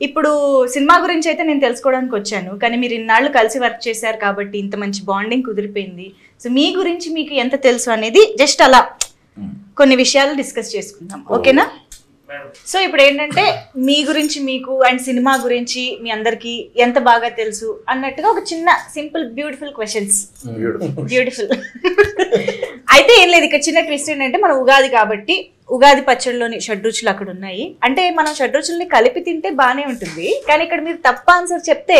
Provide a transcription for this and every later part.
ఇప్పుడు సినిమా గురించి అయితే నేను తెలుసుకోవడానికి వచ్చాను, కానీ మీరు ఇన్నాళ్ళు కలిసి వర్క్ చేశారు కాబట్టి ఇంత మంచి బాండింగ్ కుదిరిపోయింది. సో మీ గురించి మీకు ఎంత తెలుసు అనేది జస్ట్ అలా కొన్ని విషయాలు డిస్కస్ చేసుకుందాం, ఓకేనా? సో ఇప్పుడు ఏంటంటే మీ గురించి మీకు అండ్ సినిమా గురించి మీ అందరికి ఎంత బాగా తెలుసు అన్నట్టుగా ఒక చిన్న సింపుల్ బ్యూటిఫుల్ క్వశ్చన్స్. బ్యూటిఫుల్ అయితే ఏం లేదు, ఇక్కడ చిన్న ట్విస్ట్ ఏంటంటే మన ఉగాది కాబట్టి ఉగాది పచ్చడిలోని షడ్రుచులు అక్కడ ఉన్నాయి. అంటే మనం షడ్రుచుల్ని కలిపి తింటే బాగానే ఉంటుంది, కానీ ఇక్కడ మీరు తప్ప ఆన్సర్ చెప్తే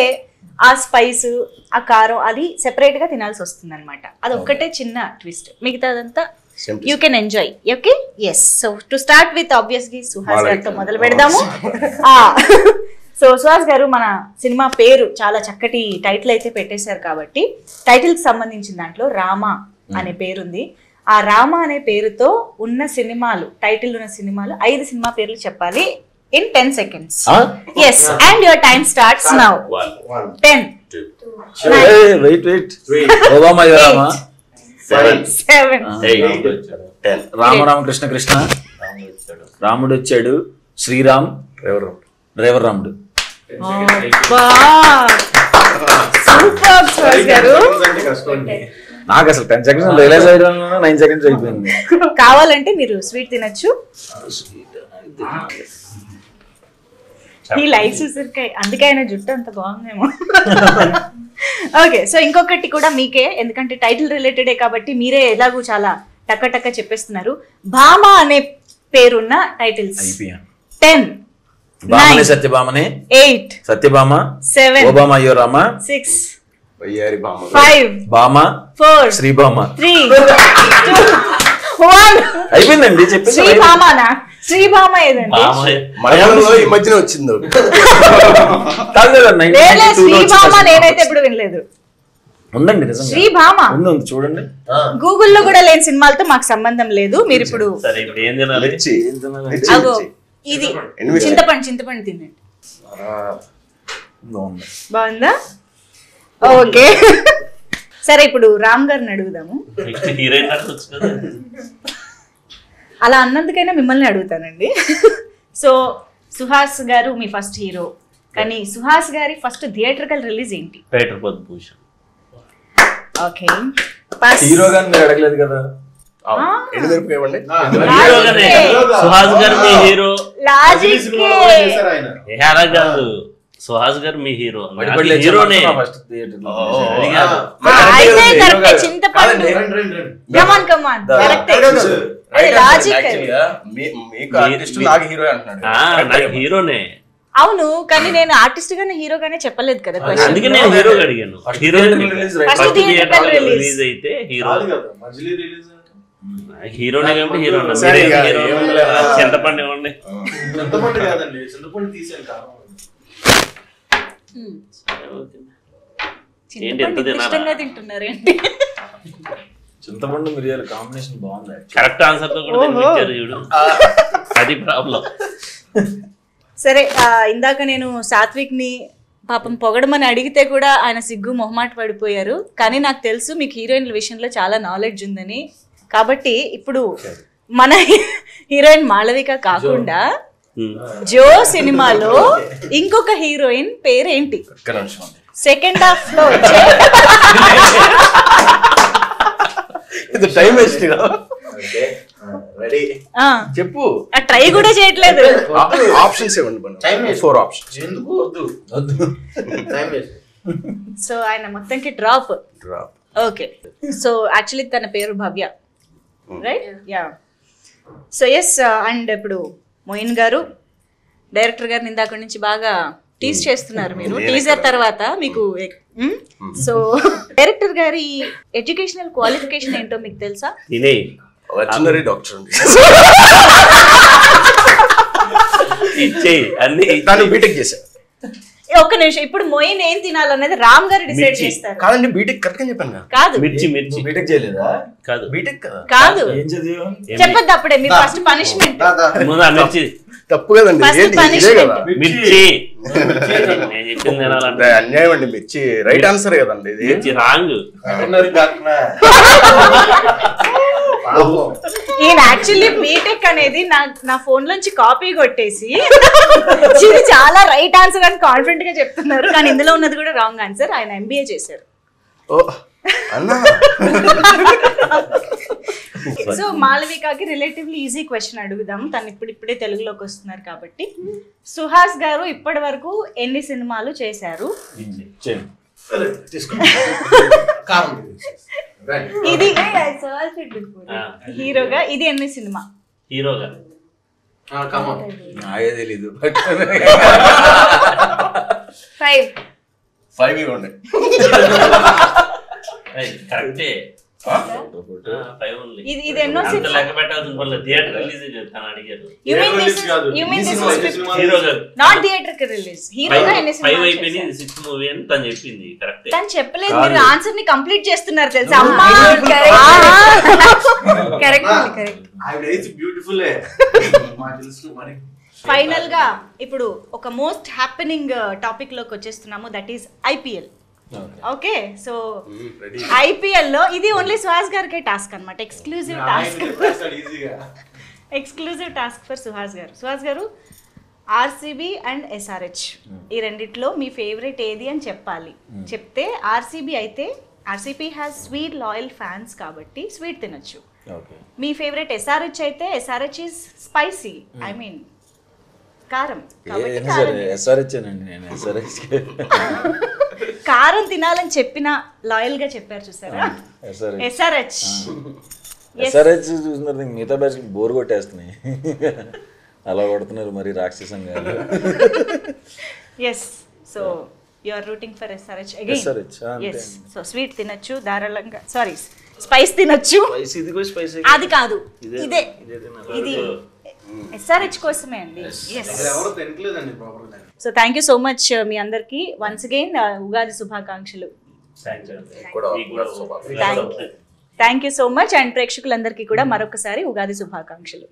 ఆ స్పైస్ ఆ కారం అది సెపరేట్ గా తినాల్సి వస్తుంది అనమాట. అది ఒక్కటే చిన్న ట్విస్ట్, మిగతాదంతా you can enjoy. Okay, yes. So to start with obviously Suhas గారితో మొదలు పెడదాము. సో సుహాస్ గారు, మన సినిమా పేరు చాలా చక్కటి టైటిల్ అయితే పెట్టేశారు కాబట్టి టైటిల్ కి సంబంధించిన దాంట్లో రామ అనే పేరుంది. ఆ రామ అనే పేరుతో ఉన్న సినిమాలు, టైటిల్ ఉన్న సినిమాలు 5 సినిమా పేర్లు చెప్పాలి in 10 seconds. Yes, and your time starts now. 10 wait Obama Rama 7 8 10 Rama Krishna Krishna రాముడు వచ్చాడు శ్రీరామ్ డ్రైవర్ రాముడు. సూపర్ సుహాస్ గారు. నాకు అసలు 10 seconds రియలైజ్ అయ్యడం 9 seconds అయిపోయింది. కావాలంటే మీరు స్వీట్ తినొచ్చు. ఈ లైక్స్ ఉసిరికాయ, అందుకే ఆయన జుట్టు అంత బాగుందేమో. ఓకే, సో ఇంకొకటి కూడా మీకే, ఎందుకంటే టైటిల్ రిలేటెడే కాబట్టి మీరే ఎలాగూ చాలా టక్క టక్క చెప్పేస్తున్నారు. భామ అనే పేరున్న టైటిల్స్ 10 భామనే సత్యభామనే 8 సత్యభామ 7 ఓబామా అయ్యో రామ 6 భామ 5 భామ 4 శ్రీభామ 3 2 1 అయిపోయిందండి. చెప్పేసి శ్రీభామనా? శ్రీభామ ఏదండి? మలయాళంలో ఈ మధ్యన వచ్చింది. శ్రీభామ నేనైతే ఎప్పుడు వినలేదు. ఉందండి నిజంగా శ్రీభామ ఉంది, చూడండి. గూగుల్లో కూడా లేని సినిమాలతో మాకు సంబంధం లేదు. మీరు ఇప్పుడు అగో ఇది చింతపండు తినండి. బాగుందా? ఓకే, సరే ఇప్పుడు రామ్ గారిని అడుగుదాము. అలా అన్నందుకైనా మిమ్మల్ని అడుగుతానండి. సో సుహాస్ గారు మీ ఫస్ట్ హీరో, కానీ సుహాస్ గారి ఫస్ట్ థియేట్రికల్ రిలీజ్ ఏంటి? ఓకే, హీరో గారిని అడగలేదు కదా. సుహాస్ గారు మీ హీరో. సుహాస్ గారు మీ హీరో. హీరోనే. అవును, కానీ నేను ఆర్టిస్ట్ గానే హీరో గానే చెప్పలేదు కదా. అందుకే నేను హీరో అడిగాను. రిలీజ్ అయితే హీరో హీరోనే కాబట్టి హీరో. చింతపండు ఇవ్వండి. చింతపండు మిరియాల కాంబినేషన్ బాగుంది. కరెక్ట్ ఆన్సర్ తో కూడా ఇచ్చారు చూడు, అది ప్రాబ్లం. సరే, ఇందాక నేను సాత్విక్ ని పాపం పొగడమని అడిగితే కూడా ఆయన సిగ్గు మొహమాట పడిపోయారు. కానీ నాకు తెలుసు మీకు హీరోయిన్ల విషయంలో చాలా నాలెడ్జ్ ఉందని. కాబట్టి ఇప్పుడు మన హీరోయిన్ మాళవిక కాకుండా జో సినిమాలో ఇంకొక హీరోయిన్ పేరేంటి? సెకండ్ హాఫ్ లో వచ్చే చెప్పు. ట్రై కూడా చేయట్లేదు. ఆప్షన్స్ ఇవ్వండి. 4 ఆప్షన్స్. సో ఆయన మొత్తంకి డ్రాప్. ఓకే, సో యాక్చువల్లీ తన పేరు Bhavya, right? Yeah. So yes, and ఇప్పుడు మోయిన్ గారు డైరెక్టర్ గారిని ఇందాక నుంచి బాగా టీజ్ చేస్తున్నారు మీరు. టీజర్ తర్వాత మీకు సో డైరెక్టర్ గారి ఎడ్యుకేషనల్ క్వాలిఫికేషన్ ఏంటో మీకు తెలుసా? వెటర్నరీ డాక్టర్ అండి. బీటెక్ చేశారు. ఒక్క నిమిషం, ఇప్పుడు మొయిన్ ఏం తినాలనేది రామ్ గారు డిసైడ్ చేస్తారు. కాదండి, బీటెక్ కరెక్ట్ అని చెప్పాను. కాదు, బీటెక్ చేయలేదా? కాదు, బీటెక్ కాదు. చెప్పద్దు అప్పుడే. మీరు ఫస్ట్ పనిష్మెంట్. తప్పు కదండి, అన్యాయం అండి. మిర్చి రైట్ ఆన్సర్ కదండి, ఇది రాంగ్. ఈయన యాక్చువల్లీ బీటెక్ అనేది నా ఫోన్ లోంచి కాపీ కొట్టేసి ఇది చాలా రైట్ ఆన్సర్ అని కాన్ఫిడెంట్ గా చెప్తున్నారు, కానీ ఇందులో ఉన్నది కూడా రాంగ్ ఆన్సర్. ఆయన ఎంబీఏ చేశారు. ఓ అన్నా సో మాళవికకి రిలేటివ్లీ ఈజీ క్వశ్చన్ అడుగుదాం, తను ఇప్పుడే తెలుగులోకి వస్తున్నారు కాబట్టి. సుహాస్ గారు ఇప్పటి వరకు ఎన్ని సినిమాలు చేశారు? ఇది హీరోగా ఇది ఎన్ని సినిమా? హీరోగా నాకే తెలీదు. 5 ఇవ్వండి. కరెక్టే. ఇది ఎన్నో సినిమా? లెక్క పెట్టాల్సిన పనులు థియేటర్ రిలీజ్ చెప్తాను అడిగారు. నాట్ థియేటర్ కి రిలీజ్. హీరోగా ఎన్ని సినిమాలు? 5 అయిపోయింది, 6 మూవీ అని తను చెప్పింది. కరెక్టే. తను చెప్పలేదు, మీరు ఆన్సర్ ని కంప్లీట్ చేస్తున్నారు తెలుసా అమ్మా. ఫైనల్ గా ఇప్పుడు ఒక మోస్ట్ హ్యాపెనింగ్ టాపిక్ లోకి వచ్చేస్తున్నాము, that is IPL. Okay, so IPL లో ఇది ఓన్లీ సుహాస్ గారికే టాస్క్ అన్నమాట, ఎక్స్క్లూజివ్ టాస్క్ ఫర్ సుహాస్ గారు. సుహాస్ గారు, ఆర్సీబీ అండ్ ఎస్ఆర్హెచ్ ఈ రెండిట్లో మీ ఫేవరెట్ ఏది అని చెప్పాలి. చెప్తే ఆర్సీబీ అయితే RCB has sweet loyal fans కాబట్టి స్వీట్ తినొచ్చు. మీ ఫేవరెట్ ఎస్ఆర్హెచ్ అయితే SRH is spicy, I mean కారం కాబట్టి కారం తినాలని చెప్పిన లాయల్ గా చెప్పారు చూసారా. ఎస్ఆర్హెచ్ చూస్తున్నారు, మిగతా బ్యాచ్ బోర్ కొట్టేస్తున్నాయి, అలా కొడుతున్నారు మరి రాక్షసంగా. Yes, so you are rooting for SRH again. Yes, so sweet తినొచ్చు ధారాళంగా, సారీ స్పైస్ తినొచ్చు. అది కాదు, ఇదే ఇది ఎస్ఆర్హెచ్ కోసమే అండి. So thank you so much మీ అందరికి వన్స్ అగైన్ ఉగాది శుభాకాంక్షలు. Thank you so much, and ప్రేక్షకులందరికీ కూడా మరొకసారి ఉగాది శుభాకాంక్షలు.